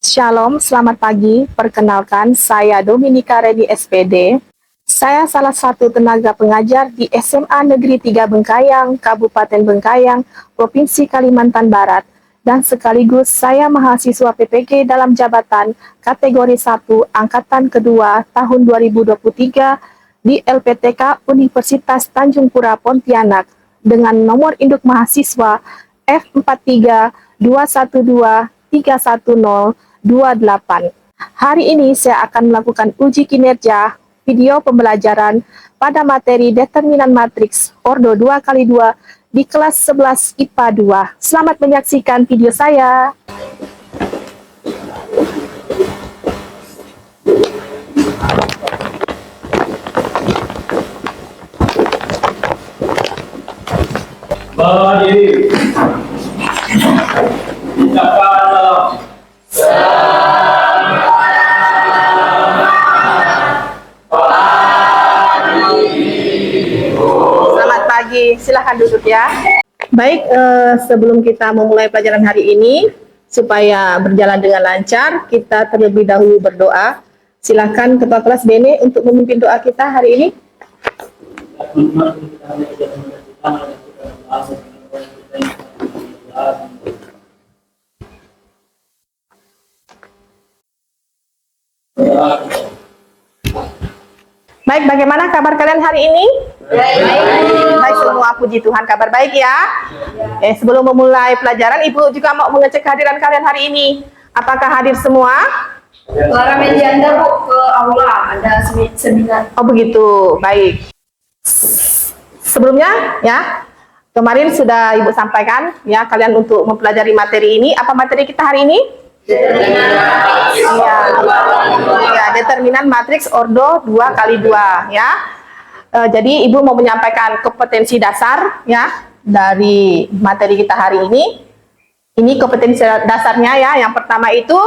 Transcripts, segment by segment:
Shalom, selamat pagi. Perkenalkan, saya Dominika Redi SPD. Saya salah satu tenaga pengajar di SMA Negeri 3 Bengkayang, Kabupaten Bengkayang, Provinsi Kalimantan Barat. Dan sekaligus saya mahasiswa PPG dalam jabatan kategori 1 Angkatan Kedua tahun 2023 di LPTK Universitas Tanjung Pura Pontianak dengan nomor induk mahasiswa F43212311028. Hari ini saya akan melakukan uji kinerja video pembelajaran pada materi determinan matriks ordo 2x2 di kelas 11 IPA 2. Selamat menyaksikan video saya. Berdiri. Ucapkan Selamat pagi, silahkan duduk ya. Baik, sebelum kita memulai pelajaran hari ini, supaya berjalan dengan lancar, kita terlebih dahulu berdoa. Silakan Ketua Kelas Bene untuk memimpin doa kita hari ini. Baik, bagaimana kabar kalian hari ini? Baik, semua puji Tuhan, kabar baik ya. Sebelum memulai pelajaran, Ibu juga mau mengecek kehadiran kalian hari ini. Apakah hadir semua? Para medianda Bu ke aula, ada seminar. Oh begitu, baik. Sebelumnya ya, kemarin sudah Ibu sampaikan ya kalian untuk mempelajari materi ini. Apa materi kita hari ini? Ya, determinan matriks ordo 2x2 ya. Jadi Ibu mau menyampaikan kompetensi dasar ya dari materi kita hari ini. Ini kompetensi dasarnya ya. Yang pertama itu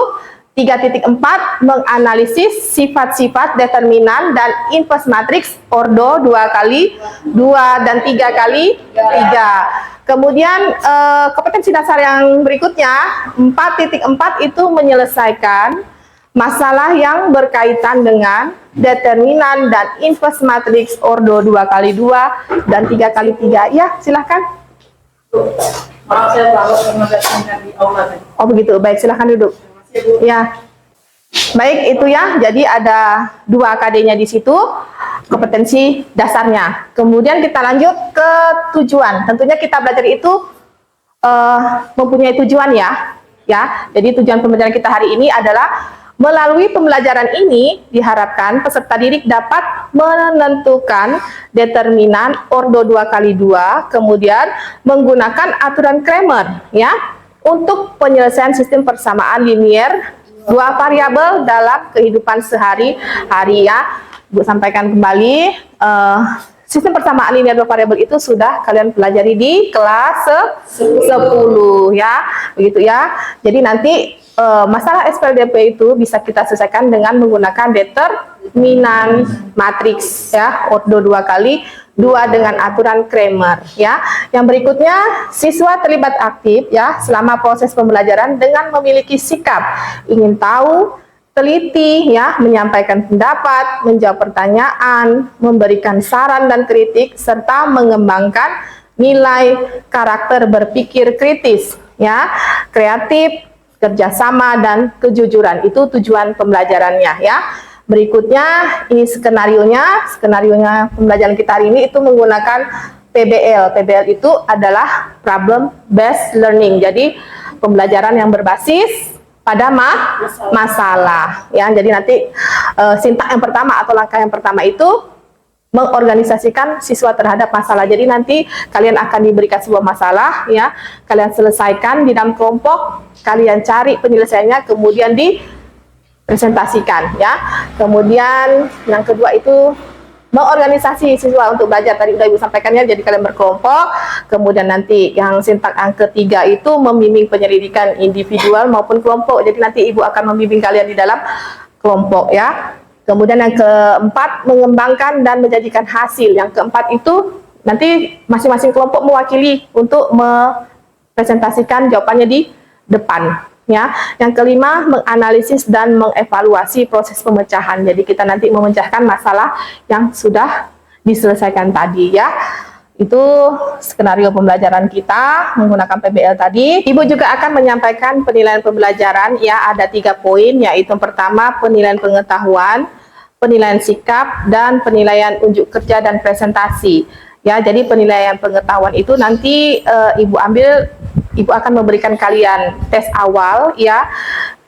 3.4 menganalisis sifat-sifat determinan dan inverse matriks ordo 2x2 dan 3x3. Kemudian kompetensi dasar yang berikutnya 4.4 itu menyelesaikan masalah yang berkaitan dengan determinan dan inverse matriks ordo 2x2 dan 3x3. Ya, silahkan. Maaf saya baru mengajarkan di aula. Oh begitu, baik, silahkan duduk. Ya, baik itu ya. Jadi ada 2 KD-nya di situ, kompetensi dasarnya. Kemudian kita lanjut ke tujuan. Tentunya kita belajar itu mempunyai tujuan ya. Ya, jadi tujuan pembelajaran kita hari ini adalah melalui pembelajaran ini diharapkan peserta didik dapat menentukan determinan ordo 2x2, kemudian menggunakan aturan Cramer ya untuk penyelesaian sistem persamaan linier 2 variabel dalam kehidupan sehari-hari ya. Bu sampaikan kembali, sistem persamaan linier 2 variabel itu sudah kalian pelajari di kelas 10 ya, begitu ya. Jadi nanti masalah SPLDP itu bisa kita selesaikan dengan menggunakan determinan matriks ya, ordo 2x2 dengan aturan Cramer ya. Yang berikutnya, siswa terlibat aktif ya selama proses pembelajaran dengan memiliki sikap ingin tahu, teliti ya, menyampaikan pendapat, menjawab pertanyaan, memberikan saran dan kritik serta mengembangkan nilai karakter berpikir kritis ya, kreatif, kerjasama dan kejujuran. Itu tujuan pembelajarannya ya. Berikutnya ini skenarionya pembelajaran kita hari ini itu menggunakan PBL. PBL itu adalah problem based learning. Jadi pembelajaran yang berbasis pada masalah ya. Jadi nanti sintak yang pertama atau langkah yang pertama itu mengorganisasikan siswa terhadap masalah. Jadi nanti kalian akan diberikan sebuah masalah ya, kalian selesaikan di dalam kelompok, kalian cari penyelesaiannya, kemudian dipresentasikan ya. Kemudian yang kedua itu mengorganisasi siswa untuk belajar, tadi udah Ibu sampaikan ya. Jadi kalian berkelompok, kemudian nanti yang sintak yang ketiga itu membimbing penyelidikan individual maupun kelompok. Jadi nanti Ibu akan membimbing kalian di dalam kelompok ya. Kemudian yang keempat, mengembangkan dan menjadikan hasil. Yang keempat itu nanti masing-masing kelompok mewakili untuk presentasikan jawabannya di depan Ya, yang kelima menganalisis dan mengevaluasi proses pemecahan. Jadi kita nanti memecahkan masalah yang sudah diselesaikan tadi ya. Itu skenario pembelajaran kita menggunakan PBL tadi. Ibu juga akan menyampaikan penilaian pembelajaran ya, ada 3 poin, yaitu pertama penilaian pengetahuan, penilaian sikap, dan penilaian unjuk kerja dan presentasi. Ya, jadi penilaian pengetahuan itu nanti Ibu akan memberikan kalian tes awal ya.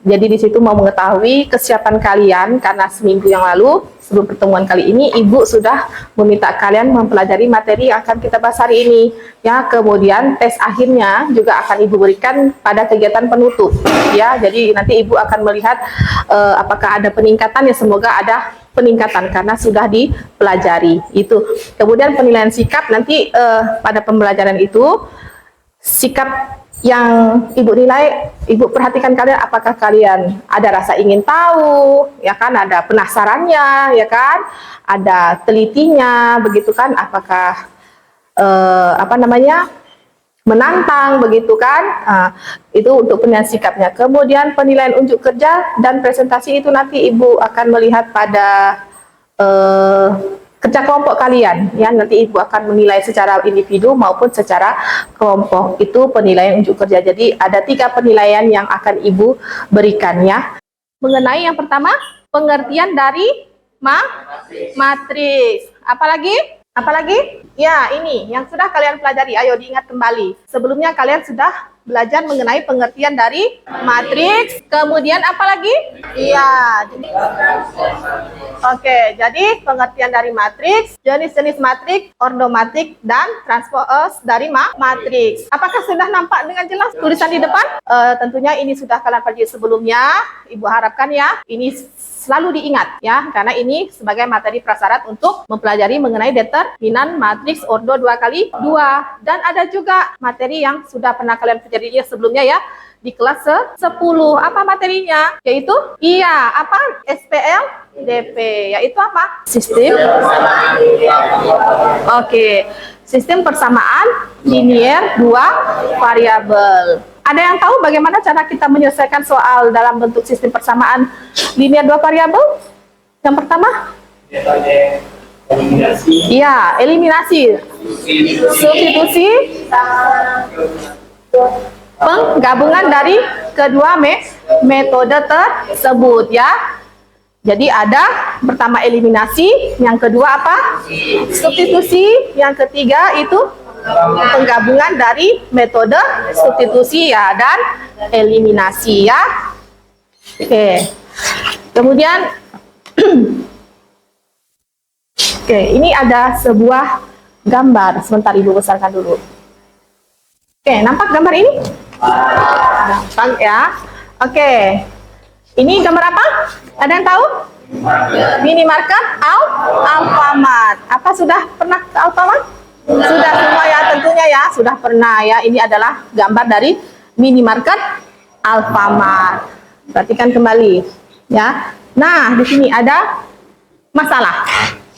Jadi di situ mau mengetahui kesiapan kalian karena seminggu yang lalu sebelum pertemuan kali ini Ibu sudah meminta kalian mempelajari materi yang akan kita bahas hari ini ya. Kemudian tes akhirnya juga akan Ibu berikan pada kegiatan penutup ya. Jadi nanti Ibu akan melihat apakah ada peningkatan, ya semoga ada peningkatan karena sudah dipelajari itu. Kemudian penilaian sikap nanti pada pembelajaran itu, sikap yang Ibu nilai, Ibu perhatikan kalian apakah kalian ada rasa ingin tahu, ya kan, ada penasarannya, ya kan, ada telitinya, begitu kan, apakah menantang, begitu kan. Itu untuk penilaian sikapnya. Kemudian penilaian unjuk kerja dan presentasi itu nanti Ibu akan melihat pada kerja kelompok kalian ya. Nanti Ibu akan menilai secara individu maupun secara kelompok. Itu penilaian unjuk kerja. Jadi ada 3 penilaian yang akan Ibu berikan ya. Mengenai yang pertama, pengertian dari matriks. Apalagi? Ya, ini yang sudah kalian pelajari. Ayo diingat kembali. Sebelumnya kalian sudah belajar mengenai pengertian dari matriks. Kemudian apalagi? Iya. Oke, jadi pengertian dari matriks, jenis-jenis matriks, ordomatrik, dan transpose dari matriks. Apakah sudah nampak dengan jelas tulisan di depan? Tentunya ini sudah kalian pelajari sebelumnya. Ibu harapkan ya, ini selalu diingat ya, karena ini sebagai materi prasyarat untuk mempelajari mengenai determinan matriks ordo 2x2. Dan ada juga materi yang sudah pernah kalian pelajari sebelumnya ya, di kelas 10. Apa materinya? Yaitu SPLDP, yaitu apa? Sistem sistem persamaan linier 2 variabel. Ada yang tahu bagaimana cara kita menyelesaikan soal dalam bentuk sistem persamaan linier 2 variabel? Yang pertama? Iya, eliminasi. Substitusi penggabungan dari kedua metode tersebut ya. Jadi ada pertama eliminasi, yang kedua apa? Substitusi, yang ketiga itu penggabungan dari metode substitusi ya dan eliminasi ya. Oke. Kemudian ini ada sebuah gambar. Sebentar Ibu besarkan dulu. Nampak gambar ini? Nampak ya. Ini gambar apa? Ada yang tahu? Minimarket Alfamart. Apa sudah pernah ke Alfamart? Sudah semua ya, tentunya ya, sudah pernah ya. Ini adalah gambar dari minimarket Alfamart. Perhatikan kembali ya. Nah, di sini ada masalah.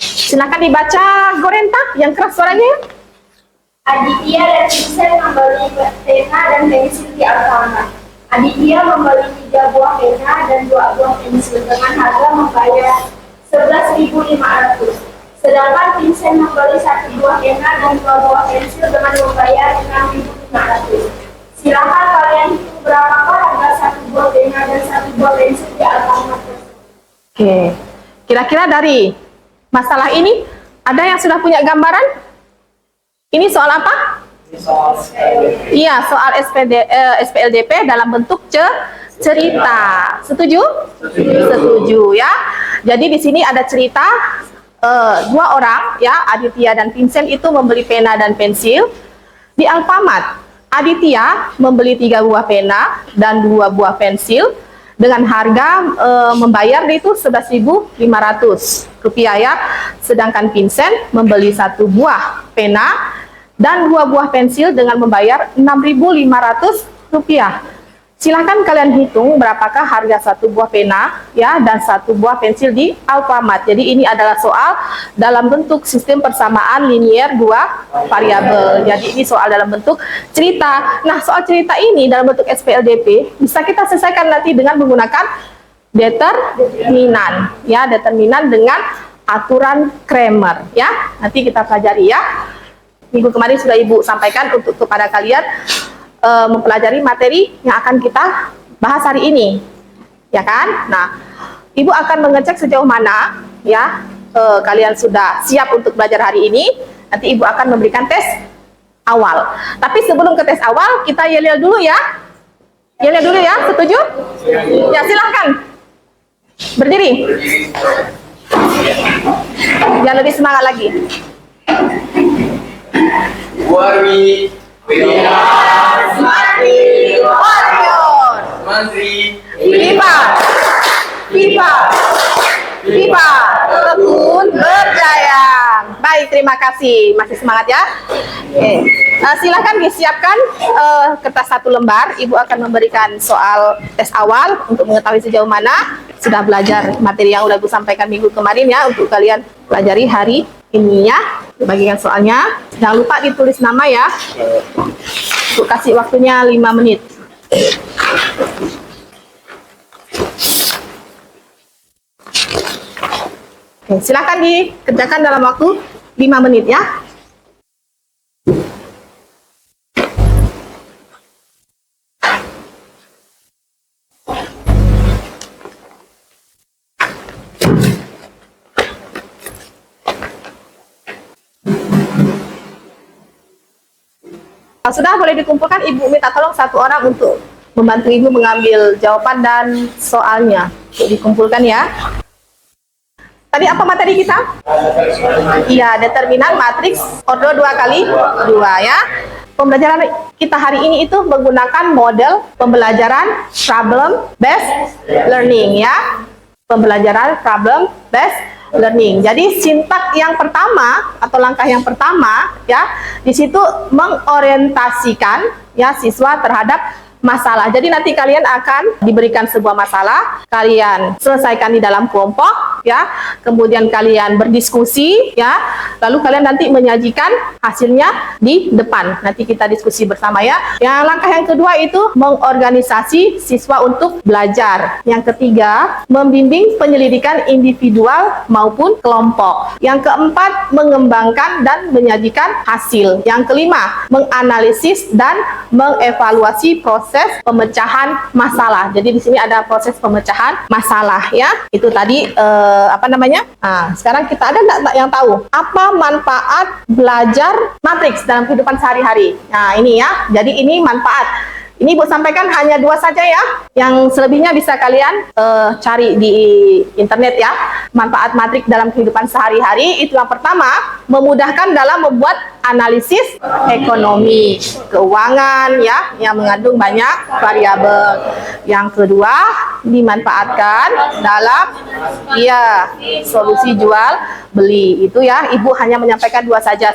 Silakan dibaca Gorenta yang keras suaranya. Aditya dan Vincent membeli pena dan pensil di Alfamart. Aditya membeli 3 buah pena dan 2 buah pensil dengan harga membayar 11.500. Sedangkan Vincent membeli 1 buah pena dan 2 buah pensil dengan membayar 6.500. Silakan kalian hitung berapakah harga 1 buah pena dan 1 buah pensil di Alfamart. Kira-kira dari masalah ini ada yang sudah punya gambaran? Ini soal apa? Iya, soal SPLDP dalam bentuk cerita. Setuju? Setuju ya. Jadi di sini ada cerita 2 orang ya, Aditya dan Vincent itu membeli pena dan pensil di Alfamart. Aditya membeli 3 buah pena dan 2 buah pensil dengan harga membayar itu 11.500 rupiah ya. Sedangkan Vincent membeli 1 buah pena dan 2 buah pensil dengan membayar 6.500 rupiah. Silahkan kalian hitung berapakah harga satu buah pena ya dan satu buah pensil di Alfamart. Jadi ini adalah soal dalam bentuk sistem persamaan linier dua variabel. Jadi ini soal dalam bentuk cerita. Nah, soal cerita ini dalam bentuk SPLDP bisa kita selesaikan nanti dengan menggunakan determinan ya, determinan dengan aturan Cramer ya. Nanti kita pelajari ya. Minggu kemarin sudah Ibu sampaikan untuk kepada kalian mempelajari materi yang akan kita bahas hari ini, ya kan? Nah, Ibu akan mengecek sejauh mana, ya, kalian sudah siap untuk belajar hari ini. Nanti Ibu akan memberikan tes awal. Tapi sebelum ke tes awal, kita yel-yel dulu ya. Yel-yel dulu ya, setuju? Ya, silahkan. Berdiri. Biar lebih semangat lagi. Warmi, Mati Warrior. Mantri, Pipa, pipa, pipa, tekun berjaya. Baik, terima kasih. Masih semangat ya? Oke. Silakan disiapkan kertas 1 lembar. Ibu akan memberikan soal tes awal untuk mengetahui sejauh mana sudah belajar materi yang udah Ibu sampaikan minggu kemarin ya, untuk kalian pelajari hari ini ya. Bagikan soalnya. Jangan lupa ditulis nama ya. Untuk kasih waktunya 5 menit. Oke, silakan dikerjakan dalam waktu 5 menit ya. Sudah, boleh dikumpulkan. Ibu minta tolong 1 orang untuk membantu Ibu mengambil jawaban dan soalnya. Untuk dikumpulkan ya. Tadi apa materi kita? Iya, determinan matriks ordo 2 kali 2 ya. Pembelajaran kita hari ini itu menggunakan model pembelajaran problem based learning ya. Pembelajaran problem based learning. Jadi sintak yang pertama atau langkah yang pertama ya, di situ mengorientasikan ya siswa terhadap masalah. Jadi nanti kalian akan diberikan sebuah masalah, kalian selesaikan di dalam kelompok ya, kemudian kalian berdiskusi ya, lalu kalian nanti menyajikan hasilnya di depan. Nanti kita diskusi bersama ya. Yang langkah yang kedua itu mengorganisasi siswa untuk belajar. Yang ketiga, membimbing penyelidikan individual maupun kelompok. Yang keempat, mengembangkan dan menyajikan hasil. Yang kelima, menganalisis dan mengevaluasi proses pemecahan masalah. Jadi di sini ada proses pemecahan masalah ya. Itu tadi apa namanya? Nah, sekarang kita ada nggak yang tahu apa manfaat belajar matriks dalam kehidupan sehari-hari? Nah, ini ya. Jadi ini manfaat. Ini Ibu sampaikan hanya 2 saja ya. Yang selebihnya bisa kalian cari di internet ya. Manfaat matriks dalam kehidupan sehari-hari itu yang pertama, memudahkan dalam membuat analisis ekonomi, keuangan ya, yang mengandung banyak variabel. Yang kedua, dimanfaatkan dalam solusi jual beli. Itu ya, Ibu hanya menyampaikan 2 saja.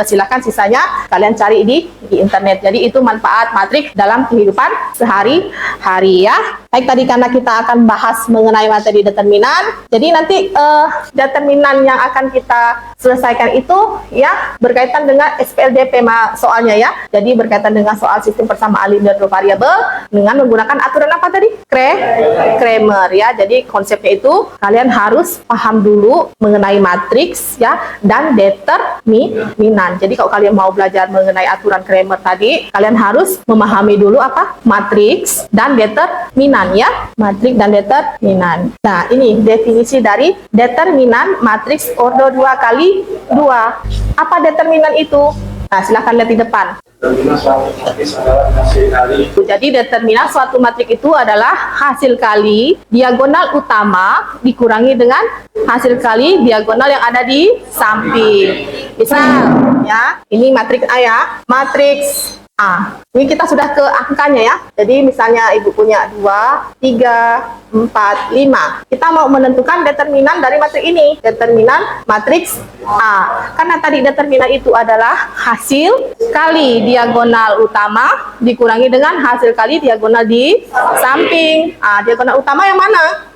Silakan sisanya kalian cari di internet. Jadi itu manfaat matriks dalam kehidupan sehari-hari ya. Baik, tadi karena kita akan bahas mengenai materi determinan, jadi nanti determinan yang akan kita selesaikan itu ya berkaitan dengan SPLDP soalnya ya. Jadi berkaitan dengan soal sistem persamaan linear dua variabel dengan menggunakan aturan apa tadi? Cramer ya. Jadi konsepnya itu kalian harus paham dulu mengenai matriks ya dan determinan. Jadi kalau kalian mau belajar mengenai aturan Cramer tadi, kalian harus memahami dulu apa? Matriks dan determinan ya. Matriks dan determinan. Nah, ini definisi dari determinan matriks ordo 2 kali 2. Apa determinan itu? Nah, silahkan lihat di depan. determinan suatu matriks adalah hasil kali. Jadi determinan suatu matriks itu adalah hasil kali diagonal utama dikurangi dengan hasil kali diagonal yang ada di samping. Misal ya, ini matriks A ya. Matriks Ini kita sudah ke angkanya ya. Jadi misalnya ibu punya 2, 3, 4, 5. Kita mau menentukan determinan dari matriks ini. Determinan matriks A. Karena tadi determinan itu adalah hasil kali diagonal utama dikurangi dengan hasil kali diagonal di samping. Diagonal utama yang mana?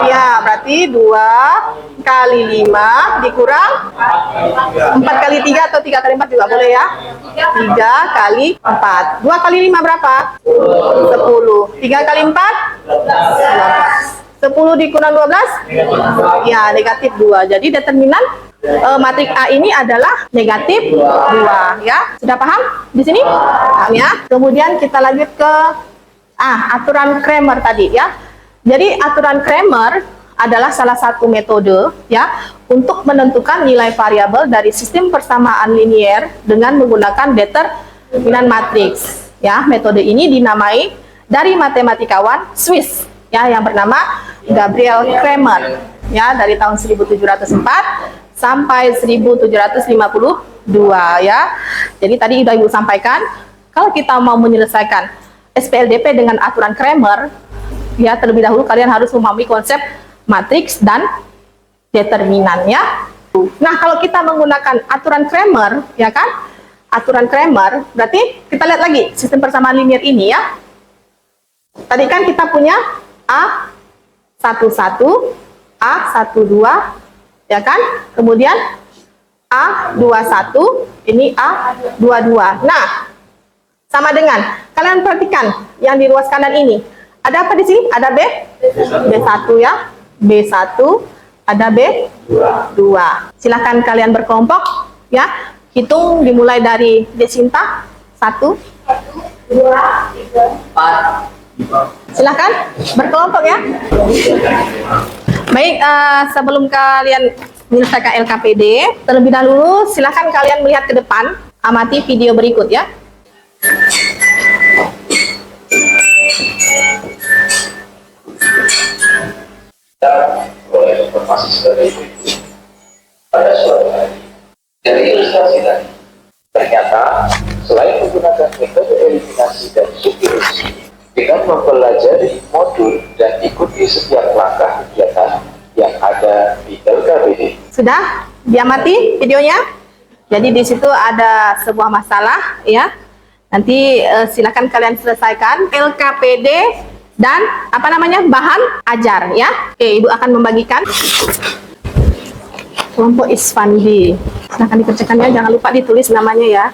Ya, berarti 2 kali 5 dikurang 4 kali 3 atau 3 kali 4 juga boleh ya. 3 kali 4. 2 kali 5 berapa? 10. 3 kali 4? 12. 10 dikurang 12? Ya, negatif 2. Jadi determinan matriks A ini adalah negatif 2 ya. Sudah paham di sini? Paham ya? Kemudian kita lanjut ke aturan Cramer tadi ya. Jadi aturan Cramer adalah salah satu metode ya untuk menentukan nilai variabel dari sistem persamaan linier dengan menggunakan determinan matriks. Ya, metode ini dinamai dari matematikawan Swiss ya yang bernama Gabriel Cramer ya dari tahun 1704 sampai 1752 ya. Jadi tadi sudah Ibu sampaikan kalau kita mau menyelesaikan SPLDP dengan aturan Cramer ya, terlebih dahulu kalian harus memahami konsep matriks dan determinan ya. Nah, kalau kita menggunakan aturan Cramer, ya kan? Aturan Cramer, berarti kita lihat lagi sistem persamaan linier ini ya. Tadi kan kita punya A11, A12, ya kan? Kemudian A21, ini A22. Nah, sama dengan, kalian perhatikan yang di ruas kanan ini. Ada apa di sini? Ada B1 ya. B1, ada B2. Silahkan kalian berkelompok ya. Hitung dimulai dari Desinta. 1, 2, 3, 4. Silahkan berkelompok ya. Baik, sebelum kalian menyelesaikan LKPD, terlebih dahulu silahkan kalian melihat ke depan. Amati video berikut ya. Oleh informasi seperti itu pada suatu hari dari ilustrasi tadi ternyata selain menggunakan metode eliminasi dan substitusi dengan mempelajari modul dan ikuti setiap langkah kegiatan yang ada di LKPD. Sudah diamati videonya? Jadi di situ ada sebuah masalah ya. Nanti silakan kalian selesaikan LKPD dan apa namanya bahan ajar ya. Oke, Ibu akan membagikan kelompok Isfandi. Silahkan dikerjakan ya, jangan lupa ditulis namanya ya.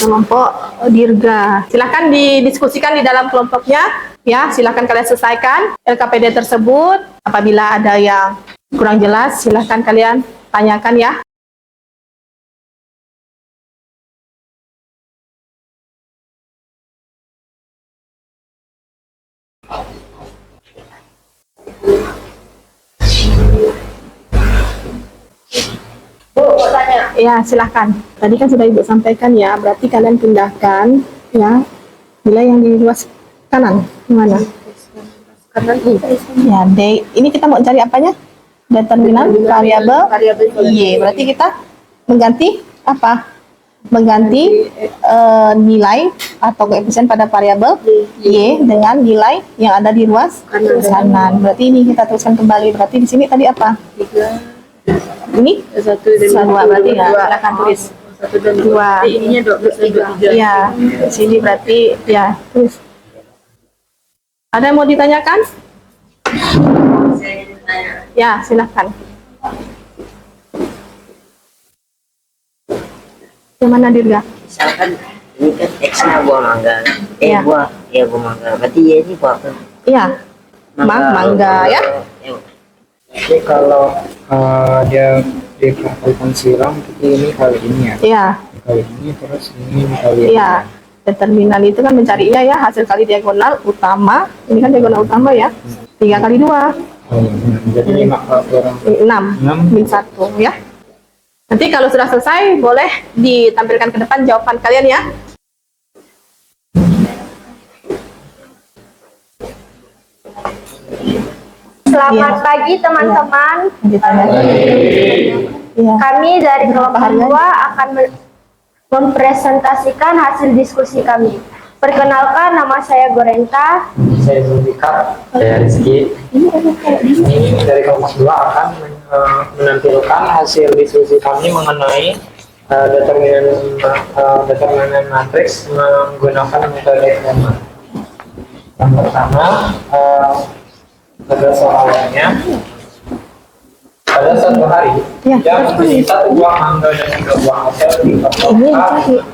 Kelompok Dirga. Silahkan didiskusikan di dalam kelompoknya ya. Silahkan kalian selesaikan LKPD tersebut. Apabila ada yang kurang jelas, silahkan kalian tanyakan ya. Ya, silahkan. Tadi kan sudah Ibu sampaikan ya, berarti kalian pindahkan ya nilai yang di ruas kanan. Gimana? Kanan ya, D. Ini kita mau cari apanya? Determinan variabel Y. Berarti kita mengganti apa? Mengganti nilai atau koefisien pada variabel Y dengan nilai yang ada di ruas kanan. Berarti ini kita tuliskan kembali. Berarti di sini tadi apa? Ini 1 dan 2 berarti ya, silakan tulis 1 dan 2. Ininya 23. Iya, sini berarti ya, tulis. Ada yang mau ditanyakan? Ya, silakan. Yang mana Dirga? Misalkan ini kan X-nya buah mangga, Iya. buah mangga, berarti ya ini buah apa? Iya, mangga ya. Jadi kalau dia dikalikan silang, jadi ini kali ini ya. Iya, Kali ini terus ini kali ini. iya. Determinan itu kan mencarinya ya hasil kali diagonal utama. Ini kan diagonal utama ya. 3 kali 2. Oh, jadi 5 kurang 6 min 1 ya. Nanti kalau sudah selesai boleh ditampilkan ke depan jawaban kalian ya. Selamat pagi teman-teman. Iya. Kami dari kelompok 2 akan mempresentasikan hasil diskusi kami. Perkenalkan, nama saya Gorenta. Saya Zulfikar. Saya Rizky. Ini dari kelompok 2 akan menampilkan hasil diskusi kami mengenai determinan matriks menggunakan metode Cramer. Yang pertama, pada soalnya, pada suatu hari, yang membeli 1 buah mangga dan 3 buah apel di Kota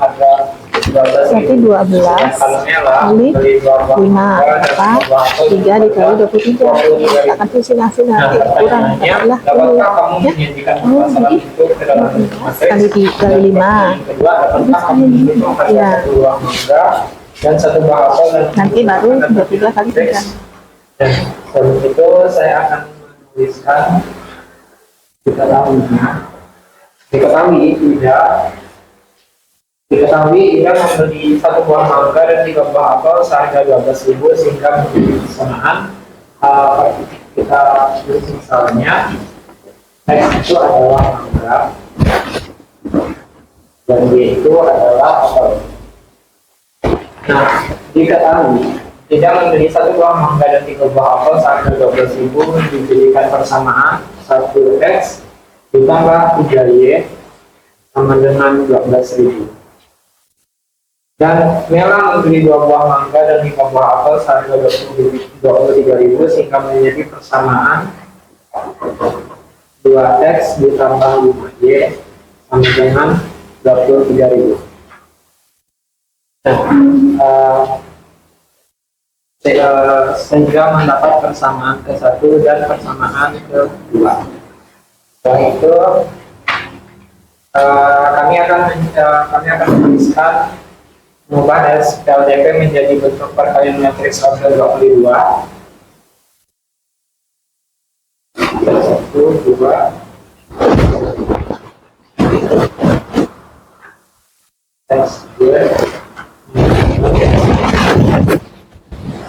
ada 12.000. 12 Kalau Nela kali beli 2 buah 5 mangga dan 3 buah apel 3 dikali 23 akan hasil nanti kurang adalah dapatkah kamu menyajikan masalah itu ke dalam matriks? kali 5 Yang kedua, dapatkah kamu menghitung harga Ya. 1 buah mangga dan 1 buah apel dan nanti baru 23 kali 3 dan sebelum itu saya akan menuliskan diketahui ia membeli 1 buah mangga dan 3 buah apel seharga 12.000 sehingga menjadi persamaan. Kita tulis misalnya X itu adalah mangga dan Y itu adalah apel. Nah, diketahui tidak membeli 1 buah mangga dan 3 buah apel seharga 12.000 dijadikan persamaan 1X ditambah 3Y sama dengan 12.000. Dan Mela membeli 2 buah mangga dan 5 buah apel seharga 23.000 sehingga menjadi persamaan 2X ditambah 5Y sama dengan 23.000. Sehingga mendapat persamaan ke-1 dan persamaan ke-2. Setelah itu kami akan menuliskan mengubah LDP menjadi bentuk perkalian matriks order 22. 1, 2 X 2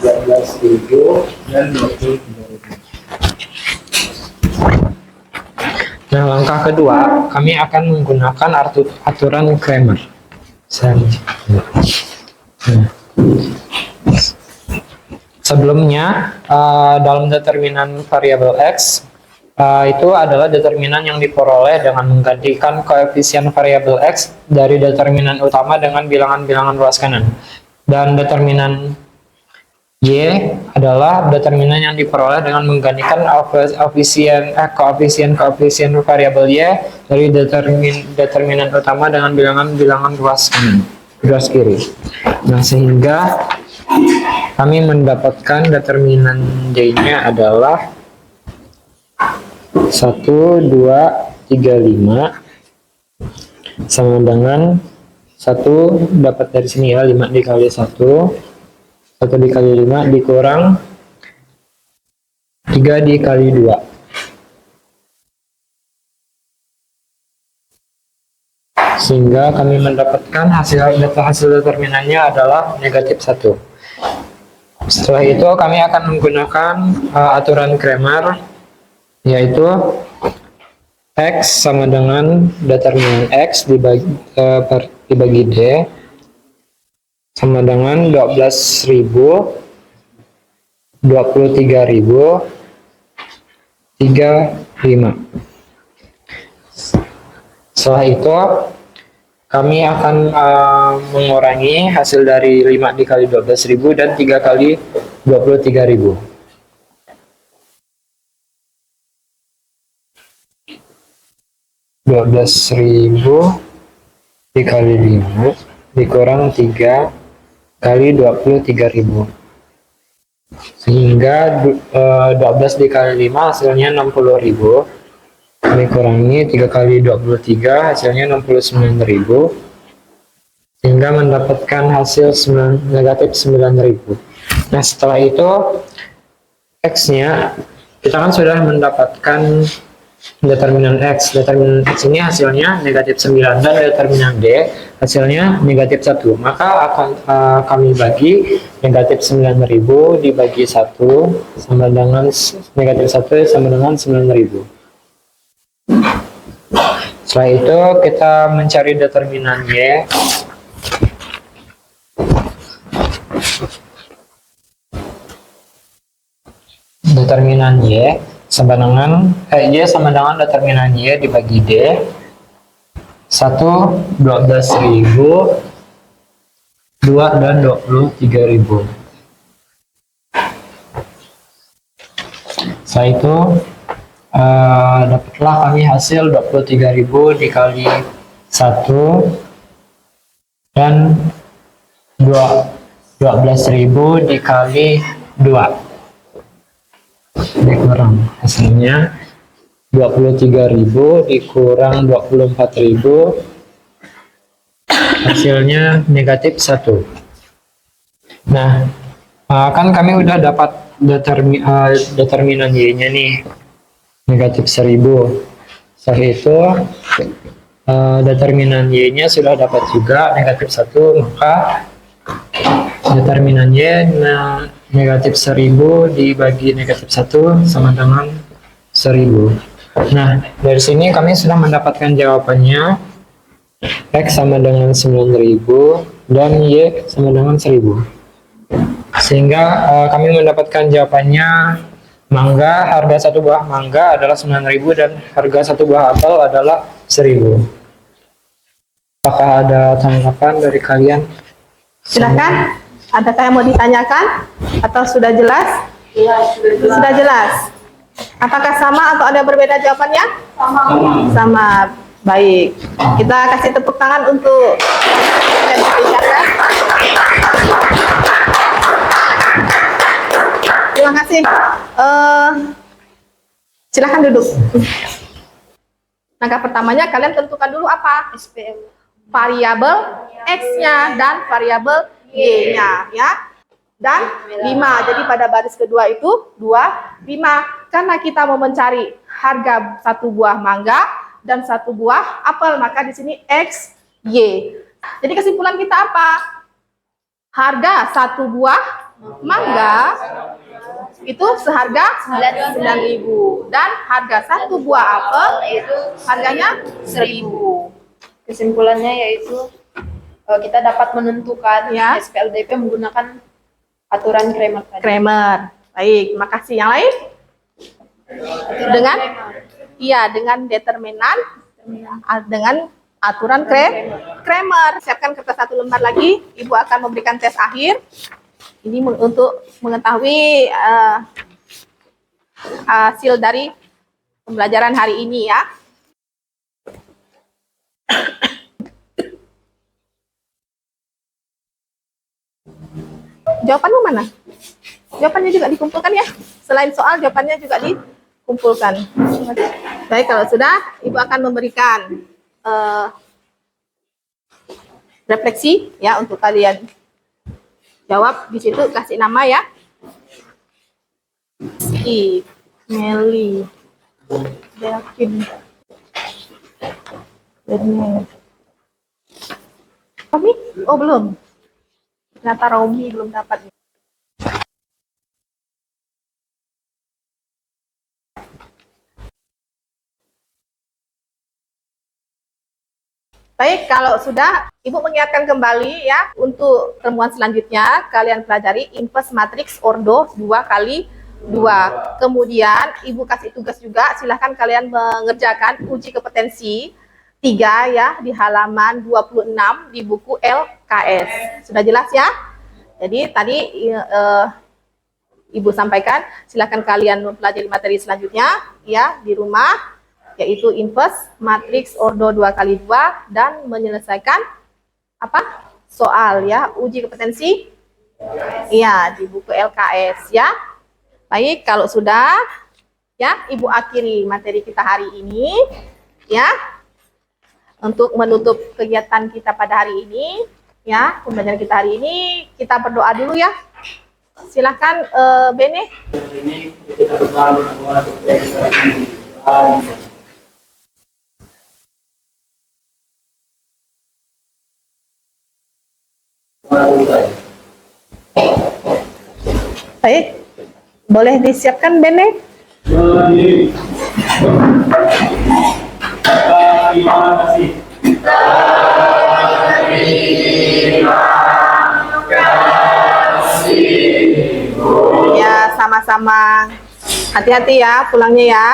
12.000 dan 23.000. Nah, langkah kedua, kami akan menggunakan aturan Cramer. Sebelumnya, dalam determinan variabel X, itu adalah determinan yang diperoleh dengan menggantikan koefisien variabel X dari determinan utama dengan bilangan-bilangan luas kanan. Dan determinan Y adalah determinan yang diperoleh dengan menggantikan koefisien variabel Y dari determinan utama dengan bilangan-bilangan luas kanan, luas kiri. Nah, sehingga kami mendapatkan determinan Y-nya adalah 1, 2, 3, 5 sama dengan 1 dapat dari sini ya, 5 dikali 1 dikali 5 dikurang 3 dikali 2. Sehingga kami mendapatkan hasil determinannya adalah negatif 1. Setelah itu kami akan menggunakan aturan Cramer, yaitu X sama dengan determinan X dibagi D sama dengan 12.000, 23.000, 35. Setelah itu kami akan mengurangi hasil dari 5 dikali 12.000 dan 3 kali 23.000. $12.000 dikali 5 dikurang 3 kali 23.000, sehingga 12 dikali 5 hasilnya 60.000 dikurangi 3 kali 23 hasilnya 69.000, sehingga mendapatkan hasil negatif 9.000. Nah, setelah itu X-nya kita kan sudah mendapatkan determinan X. Determinan X ini hasilnya negatif 9 dan determinan D hasilnya negatif 1. Maka akan kami bagi negatif 9.000 dibagi 1 sama dengan negatif 1 sama dengan 9.000. Setelah itu kita mencari determinan Y. Determinan Y sama dengan Y sama dengan determinan Y dibagi D. 1 12.000, 2 dan 23.000. Setelah itu dapatlah kami hasil 23.000 dikali 1 dan 12.000 dikali 2 dikurang hasilnya 23.000 dikurang 24.000, hasilnya negatif 1. Nah, kan kami udah dapat determinan Y-nya nih, negatif 1.000. Setelah itu determinan Y-nya sudah dapat juga, negatif 1, maka determinan Y negatif 1.000 dibagi negatif 1 sama dengan 1.000. Nah, dari sini kami sudah mendapatkan jawabannya. X sama dengan 9.000 dan Y sama dengan 1.000. Sehingga kami mendapatkan jawabannya mangga, harga satu buah mangga adalah 9.000 dan harga satu buah apel adalah 1.000. Apakah ada tanggapan dari kalian? Silakan. Adakah yang mau ditanyakan atau sudah jelas? Sudah jelas. Apakah sama atau ada berbeda jawabannya? Sama. Baik. Kita kasih tepuk tangan untuk terima kasih. Silakan duduk. Langkah pertamanya kalian tentukan dulu apa? Variabel X-nya dan variabel Y-nya, ya. Dan 5. Jadi pada baris kedua itu 2, 5. Karena kita mau mencari harga satu buah mangga dan satu buah apel, maka di sini X, Y. Jadi kesimpulan kita apa? Harga satu buah mangga itu seharga 9.000 dan harga satu buah apel itu harganya 1.000. Kesimpulannya yaitu kita dapat menentukan Ya. SPLDP menggunakan aturan Kramer tadi. Kramer. Baik, makasih. Yang lain? Dengan determinan dengan aturan Kramer. Siapkan kertas satu lembar lagi. Ibu akan memberikan tes akhir. Ini untuk mengetahui hasil dari pembelajaran hari ini, ya. Jawabanmu mana? Jawabannya juga dikumpulkan, ya. Selain soal, jawabannya juga dikumpulkan. Baik, kalau sudah, Ibu akan memberikan refleksi, ya, untuk kalian jawab. Di situ kasih nama, ya. Steve, Meli, Delvin, Daniel. Romi? Oh, belum. Ternyata Romi belum dapat. Baik, kalau sudah, Ibu mengingatkan kembali, ya, untuk temuan selanjutnya kalian pelajari inverse matrix ordo 2x2. Kemudian Ibu kasih tugas juga, silahkan kalian mengerjakan uji kompetensi 3, ya, di halaman 26 di buku LKS. Sudah jelas, ya? Jadi tadi Ibu sampaikan, silahkan kalian mempelajari materi selanjutnya, ya, di rumah, yaitu inverse matrix ordo 2x2 dan menyelesaikan apa? Soal, ya, uji kompetensi, ya, di buku LKS, ya. Baik, kalau sudah, ya, Ibu akhiri materi kita hari ini, ya. Untuk menutup kegiatan kita pada hari ini, ya, pembelajaran kita hari ini, kita berdoa dulu, ya. Silahkan, Bene. Baik, boleh disiapkan, Bene. Ya, sama-sama. Hati-hati ya pulangnya ya.